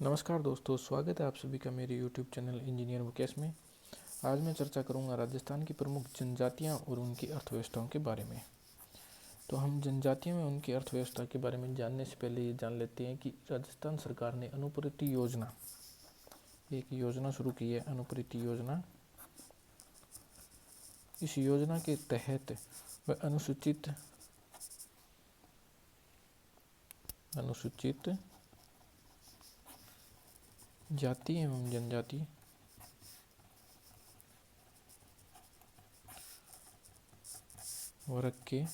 नमस्कार दोस्तों, स्वागत है आप सभी का मेरे YouTube चैनल इंजीनियर मुकेश में। आज मैं चर्चा करूंगा राजस्थान की प्रमुख जनजातियां और उनकी अर्थव्यवस्थाओं के बारे में। तो हम जनजातियों में उनकी अर्थव्यवस्था के बारे में जानने से पहले ये जान लेते हैं कि राजस्थान सरकार ने अनुपूरति योजना, एक योजना शुरू की है, अनुपूरति योजना। इस योजना के तहत वह अनुसूचित जाति एवं जनजाति वर्ग के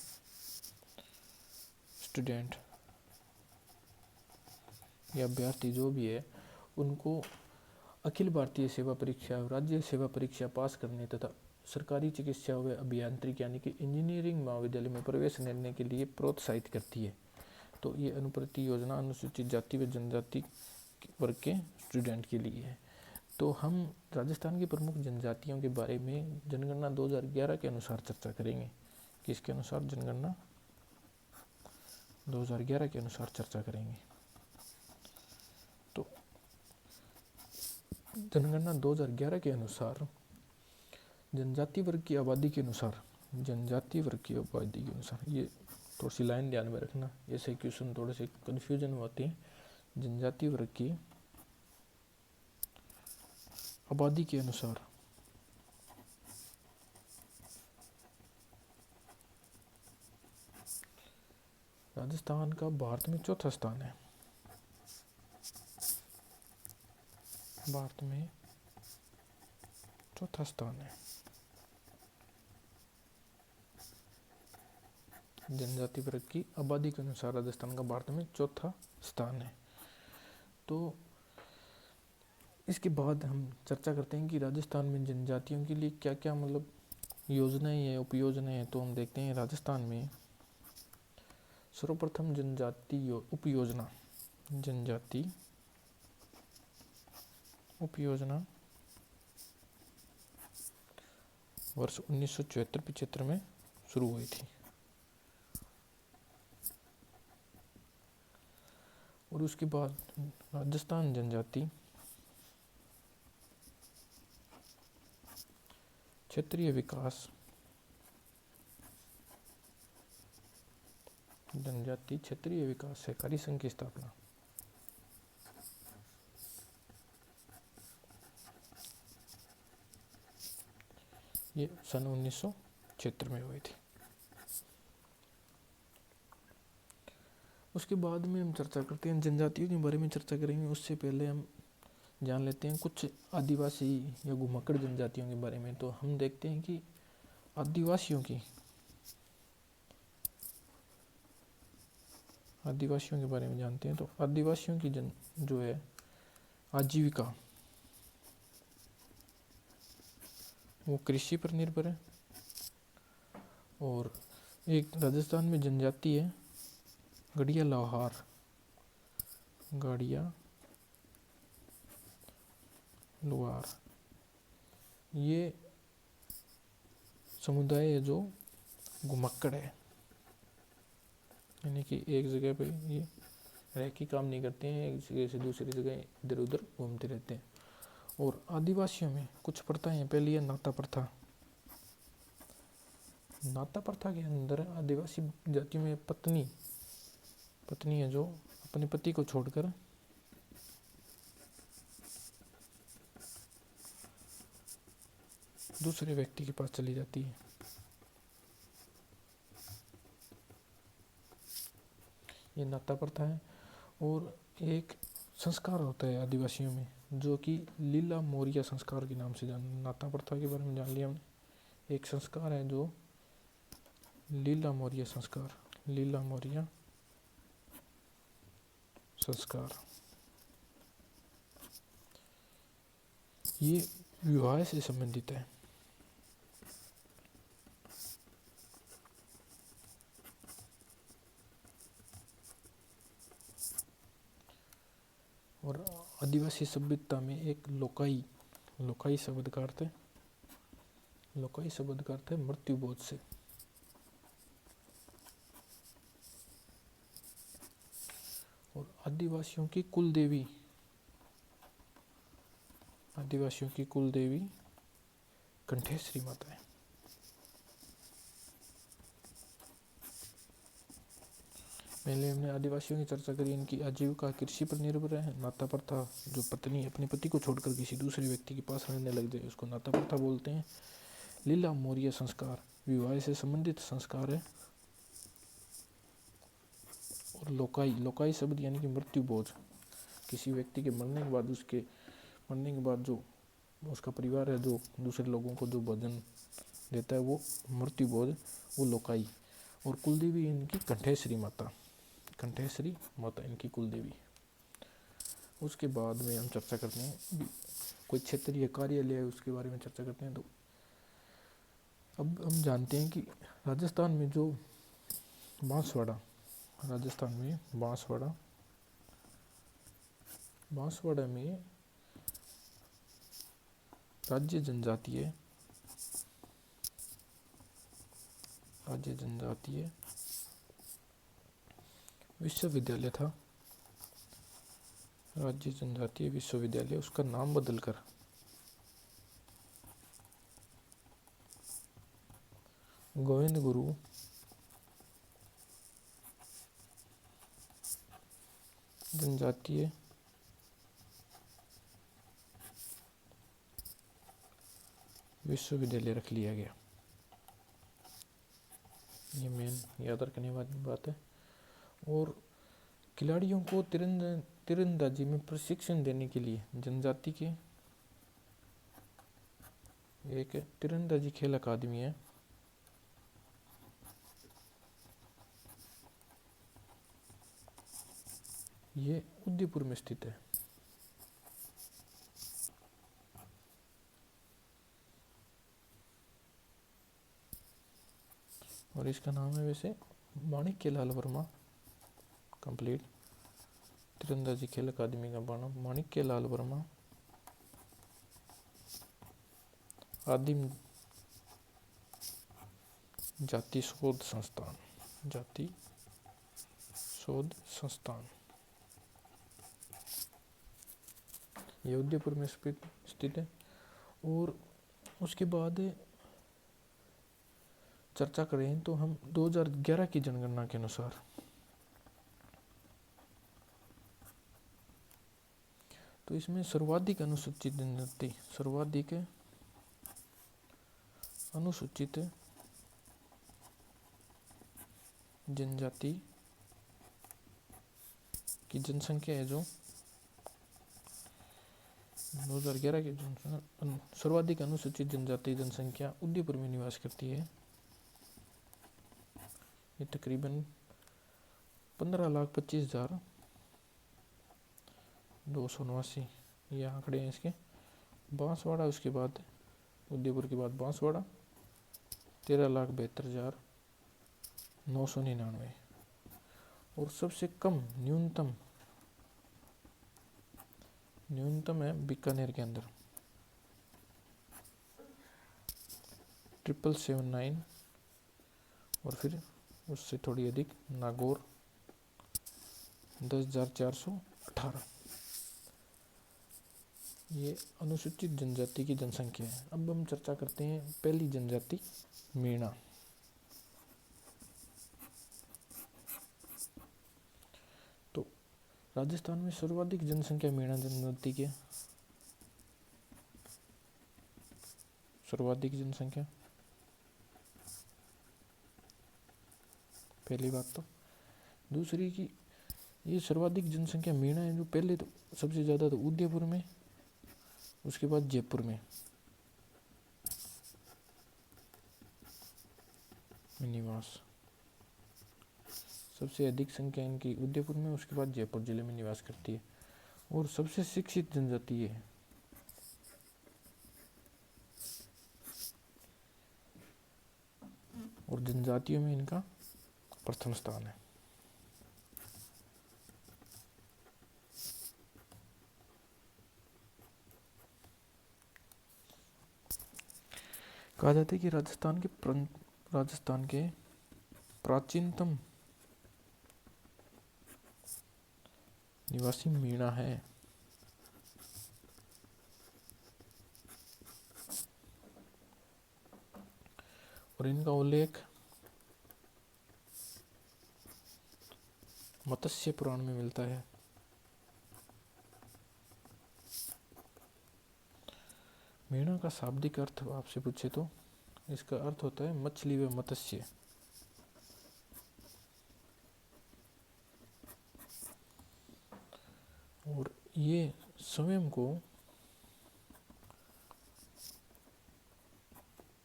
स्टूडेंट या अभ्यर्थी जो भी है उनको अखिल भारतीय सेवा परीक्षा, राज्य सेवा परीक्षा पास करने तथा सरकारी चिकित्सा व अभियांत्रिकी यानी कि इंजीनियरिंग महाविद्यालय में प्रवेश लेने के लिए प्रोत्साहित करती है। तो ये अनुपूरति योजना अनुसूचित जाति व जनजाति वर्ग के स्टूडेंट के लिए है। तो हम राजस्थान की प्रमुख जनजातियों के बारे में जनगणना 2011 के अनुसार चर्चा करेंगे। किसके अनुसार? जनगणना 2011 के अनुसार चर्चा करेंगे। तो जनगणना 2011 के अनुसार जनजाति वर्ग की आबादी के अनुसार, ये थोड़ी सी लाइन ध्यान में रखना, ऐसे क्वेश्चन थोड़े से कन्फ्यूजन होते हैं। जनजाति वर्ग की आबादी के अनुसार राजस्थान का भारत में चौथा स्थान है। भारत में चौथा स्थान है जनजाति वर्ग की आबादी के अनुसार। राजस्थान का भारत में चौथा स्थान है। तो इसके बाद हम चर्चा करते हैं कि राजस्थान में जनजातियों के लिए क्या क्या योजनाएं हैं, उपयोजनाएं हैं। तो हम देखते हैं राजस्थान में सर्वप्रथम जनजाति उपयोजना वर्ष 1974-75 में शुरू हुई थी और उसके बाद राजस्थान जनजाति क्षेत्रीय विकास सहकारी संघ की स्थापना ये सन 1976 में हुई थी। उसके बाद में हम चर्चा करते हैं, जनजातियों के बारे में चर्चा करेंगे। उससे पहले हम जान लेते हैं कुछ आदिवासी या घुमक्कड़ जनजातियों के बारे में। तो हम देखते हैं कि आदिवासियों के बारे में जानते हैं। तो आदिवासियों की जो है आजीविका वो कृषि पर निर्भर है। और एक राजस्थान में जनजाति है गढ़िया लोहार। ये समुदाय है जो घुमक्कड़ है, यानी कि एक जगह पे ये रह के काम नहीं करते हैं, एक जगह से दूसरी जगह इधर उधर घूमते रहते हैं। और आदिवासियों में कुछ प्रथाएं हैं। पहली है नाता प्रथा। नाता प्रथा के अंदर आदिवासी जातियों में पत्नी है जो अपने पति को छोड़कर दूसरे व्यक्ति के पास चली जाती है। ये नाता प्रथा है। और एक संस्कार होता है आदिवासियों में जो कि लीला मोरिया संस्कार के नाम से नाता प्रथा के बारे में जान लिया हमने। एक संस्कार है जो लीला मोरिया संस्कार, ये विवाह से संबंधित है। और आदिवासी सभ्यता में एक लोकाई शब्द का अर्थ है मृत्यु बोध से। और आदिवासियों की कुल देवी आदिवासियों की कुल देवी कंठेश्वरी माता है। पहले हमने आदिवासियों की चर्चा करी। इनकी आजीविका कृषि पर निर्भर है। नाता प्रथा, जो पत्नी अपने पति को छोड़कर किसी दूसरे व्यक्ति के पास रहने लग जाए उसको नाता प्रथा बोलते हैं। लीला मौर्य संस्कार विवाह से संबंधित संस्कार है। और लोकाई, लोकाई शब्द यानी कि मृत्यु भोज, किसी व्यक्ति के मरने के बाद, उसके मरने के बाद जो उसका परिवार है जो दूसरे लोगों को जो भोजन देता है वो मृत्यु भोज, वो लोकाई। और कुलदेवी इनकी कंठेश्वरी माता, कंठेश्वरी माता इनकी कुलदेवी। उसके बाद में हम चर्चा करते हैं कोई क्षेत्रीय कार्यालय है उसके बारे में चर्चा करते हैं। तो अब हम जानते हैं कि राजस्थान में जो बांसवाड़ा, राजस्थान में बांसवाड़ा, बांसवाड़ा में राज्य जनजातीय, राज्य जनजातीय विश्वविद्यालय था। राज्य जनजातीय विश्वविद्यालय, उसका नाम बदलकर गोविंद गुरु जनजातीय विश्वविद्यालय रख लिया गया। ये मेन याद रखने वाली बात है। और खिलाड़ियों को तीरंदाजी में प्रशिक्षण देने के लिए जनजाति के एक तीरंदाजी खेल अकादमी है। ये उदयपुर में स्थित है। और इसका नाम है वैसे माणिक्यलाल वर्मा। कंप्लीट तीरंदाजी खेल अकादमी का नाम माणिक्यलाल वर्मा आदिम जाति शोध संस्थान, जाति शोध संस्थान, ये उदयपुर में स्थित है। और उसके बाद चर्चा करें तो हम 2011 की जनगणना के अनुसार तो इसमें सर्वाधिक अनुसूचित जनजाति, सर्वाधिक अनुसूचित जनजाति की जनसंख्या है जो 2011 की सर्वाधिक अनुसूचित जनजाति जनसंख्या उदयपुर में निवास करती है। ये तकरीबन 15,25,279 ये आंकड़े हैं इसके। बांसवाड़ा उसके बाद, उदयपुर के बाद बांसवाड़ा 13,72,999। और सबसे कम न्यूनतम है बीकानेर के अंदर 777,9। और फिर उससे थोड़ी अधिक नागौर 10,418। ये अनुसूचित जनजाति की जनसंख्या है। अब हम चर्चा करते हैं पहली जनजाति मीणा। तो राजस्थान में सर्वाधिक जनसंख्या मीणा जनजाति की, सर्वाधिक जनसंख्या, पहली बात। तो दूसरी की ये सर्वाधिक जनसंख्या मीणा है जो पहले तो सबसे ज़्यादा तो उदयपुर में, उसके बाद जयपुर में निवास, सबसे अधिक संख्या इनकी उदयपुर में, उसके बाद जयपुर जिले में निवास करती है। और सबसे शिक्षित जनजाति ये है। और जनजातियों में इनका प्रथम स्थान है। कहा जाता है कि राजस्थान के प्राचीनतम निवासी मीणा है। और इनका उल्लेख मत्स्य पुराण में मिलता है। मीणा का शाब्दिक अर्थ आपसे पूछे तो इसका अर्थ होता है मछली व मत्स्य। और ये स्वयं को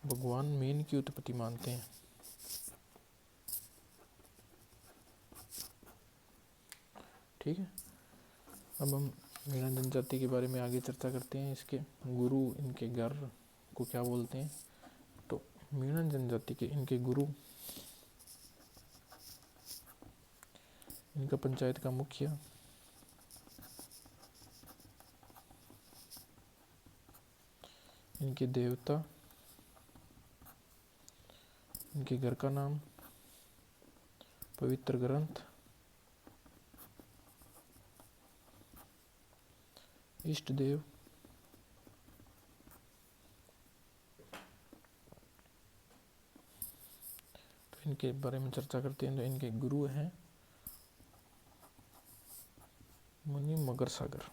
भगवान मीन की उत्पत्ति मानते हैं। ठीक है, अब हम मीणा जनजाति के बारे में आगे चर्चा करते हैं। इसके गुरु, इनके घर को क्या बोलते हैं। तो मीणा जनजाति के इनके गुरु, इनका पंचायत का मुखिया, इनके देवता, इनके घर का नाम, पवित्र ग्रंथ, इष्ट देव, तो इनके बारे में चर्चा करते हैं। तो इनके गुरु हैं मुनि मगर सागर।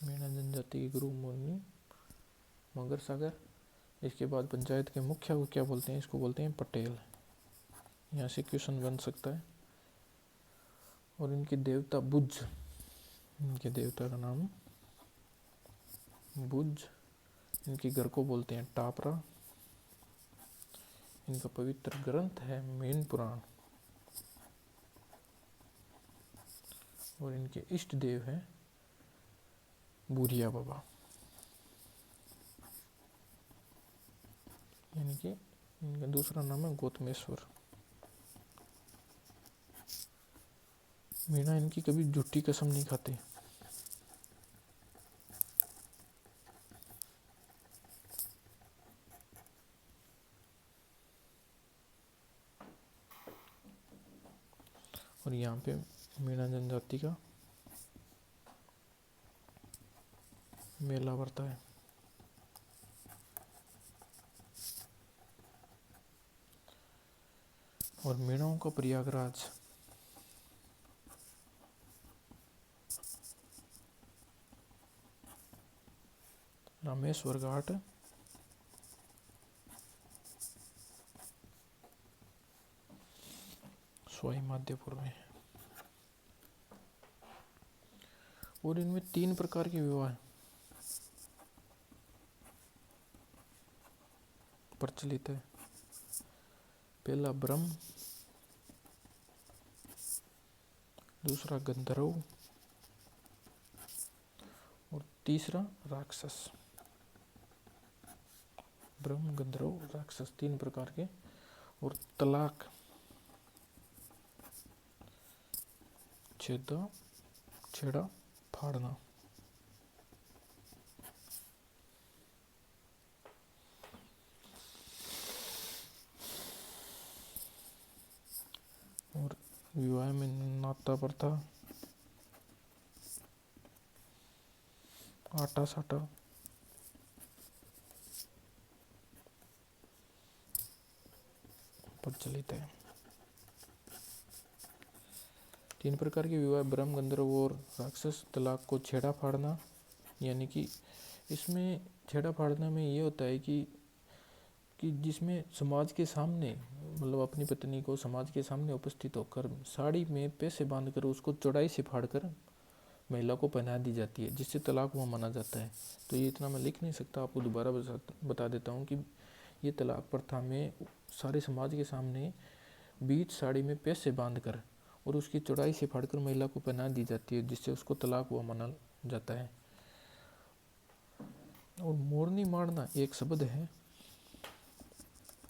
मीणा जनजाति के गुरु मुनि मगर सागर। इसके बाद पंचायत के मुखिया को क्या बोलते हैं, इसको बोलते हैं पटेल। यहाँ से क्वेश्चन बन सकता है। और इनके देवता बुझ, इनके देवता का नाम बुझ। इनके घर को बोलते हैं टापरा। इनका पवित्र ग्रंथ है मीन पुराण। और इनके इष्ट देव हैं बुढ़िया बाबा। इनके इनका दूसरा नाम है गौतमेश्वर। मीणा इनकी कभी झूठी कसम नहीं खाते। और यहाँ पे मीणा जनजाति का मेला भरता है। और मीणाओं का प्रयागराज रामेश्वर घाट, सवाई माधोपुर में है। और इनमें 3 प्रकार के विवाह प्रचलित है। पहला ब्रह्म, दूसरा गंधर्व और तीसरा राक्षस। ब्रह्म, गंधर्व, राक्षस 3 प्रकार के। और तलाक, छेड़ा फाड़ना। और विवाह में नाता प्रथा, आटा साटा, प्रचलित है। 3 प्रकार के विवाह, ब्रह्म, गंधर्व और राक्षस। तलाक को छेड़ा फाड़ना, यानी कि इसमें छेड़ा फाड़ना में ये होता है कि जिसमें समाज के सामने, मतलब अपनी पत्नी को समाज के सामने उपस्थित होकर साड़ी में पैसे बांधकर उसको चौड़ाई से फाड़कर महिला को पहना दी जाती है, जिससे तलाक हुआ माना जाता है। तो ये इतना मैं लिख नहीं सकता, आपको दोबारा बता देता हूँ कि ये तलाक प्रथा में सारे समाज के सामने बीच साड़ी में पैसे बांधकर और उसकी चौड़ाई से फाड़कर महिला को पहना दी जाती है, जिससे उसको तलाक हुआ माना जाता है। और मोरनी मारना एक शब्द है,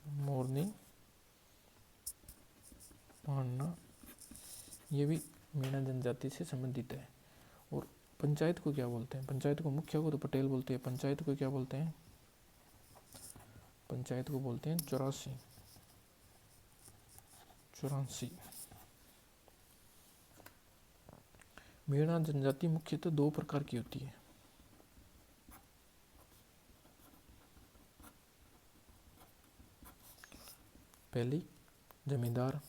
मोरनी मारना, ये भी मीणा जनजाति से संबंधित है। और पंचायत को क्या बोलते हैं, पंचायत को मुखिया को तो पटेल बोलते हैं, पंचायत को क्या बोलते हैं, पंचायत को बोलते हैं चौरासी। मीणा जनजाति मुख्यतः 2 प्रकार की होती है। पहली जमींदार,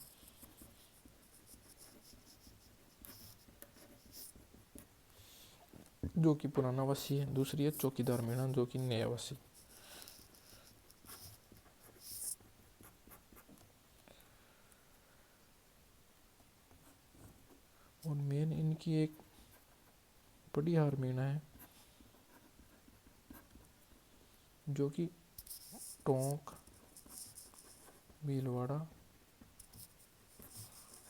जो कि पुराना वासी है। दूसरी है चौकीदार मीणा, जो कि नया वासी। और मेन इनकी एक पड़िहार मीणा है, जो कि टोंक, भीलवाड़ा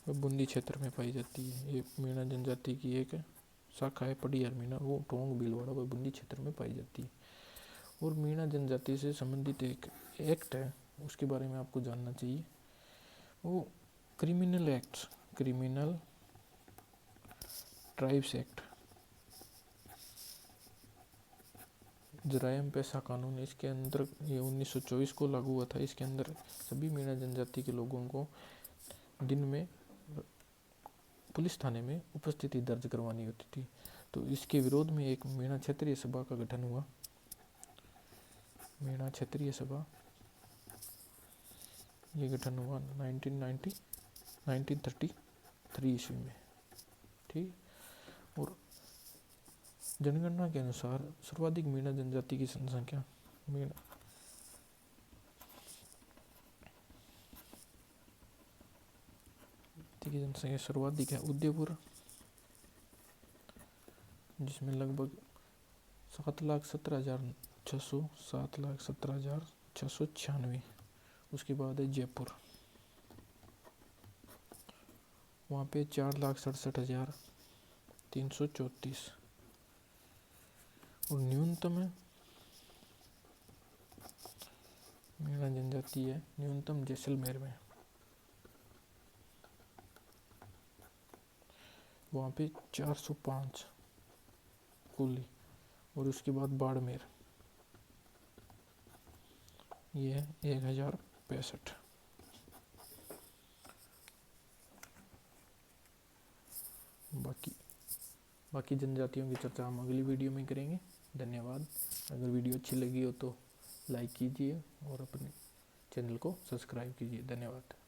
व बूंदी क्षेत्र में पाई जाती है। ये मीणा जनजाति की एक शाखा है पड़िहार मीणा, वो टोंक, भीलवाड़ा व बूंदी क्षेत्र में पाई जाती है। और मीणा जनजाति से संबंधित एक एक्ट है, उसके बारे में आपको जानना चाहिए। वो criminal act, criminal tribes act, जरायम पेशा कानून, इसके अंदर ये 1924 को लागू हुआ था। इसके अंदर सभी मीणा जनजाति के लोगों को दिन में पुलिस थाने में उपस्थिति दर्ज करवानी होती थी। तो इसके विरोध में एक मीणा क्षेत्रीय सभा का गठन हुआ। मीणा क्षेत्रीय सभा, ये गठन हुआ 1933 ईस्वी में। ठीक। और जनगणना के अनुसार सर्वाधिक मीणा जनजाति की जनसंख्या, मीणा की जनसंख्या सर्वाधिक है उदयपुर, जिसमें लगभग 7,17,696। उसके बाद है जयपुर, वहाँ पे 4,67,334। और न्यूनतम है मीणा जनजाति है न्यूनतम जैसलमेर में, वहाँ पे 405 कुली। और उसके बाद बाड़मेर, ये है 1065। बाकी जनजातियों की चर्चा हम अगली वीडियो में करेंगे। धन्यवाद। अगर वीडियो अच्छी लगी हो तो लाइक कीजिए और अपने चैनल को सब्सक्राइब कीजिए। धन्यवाद।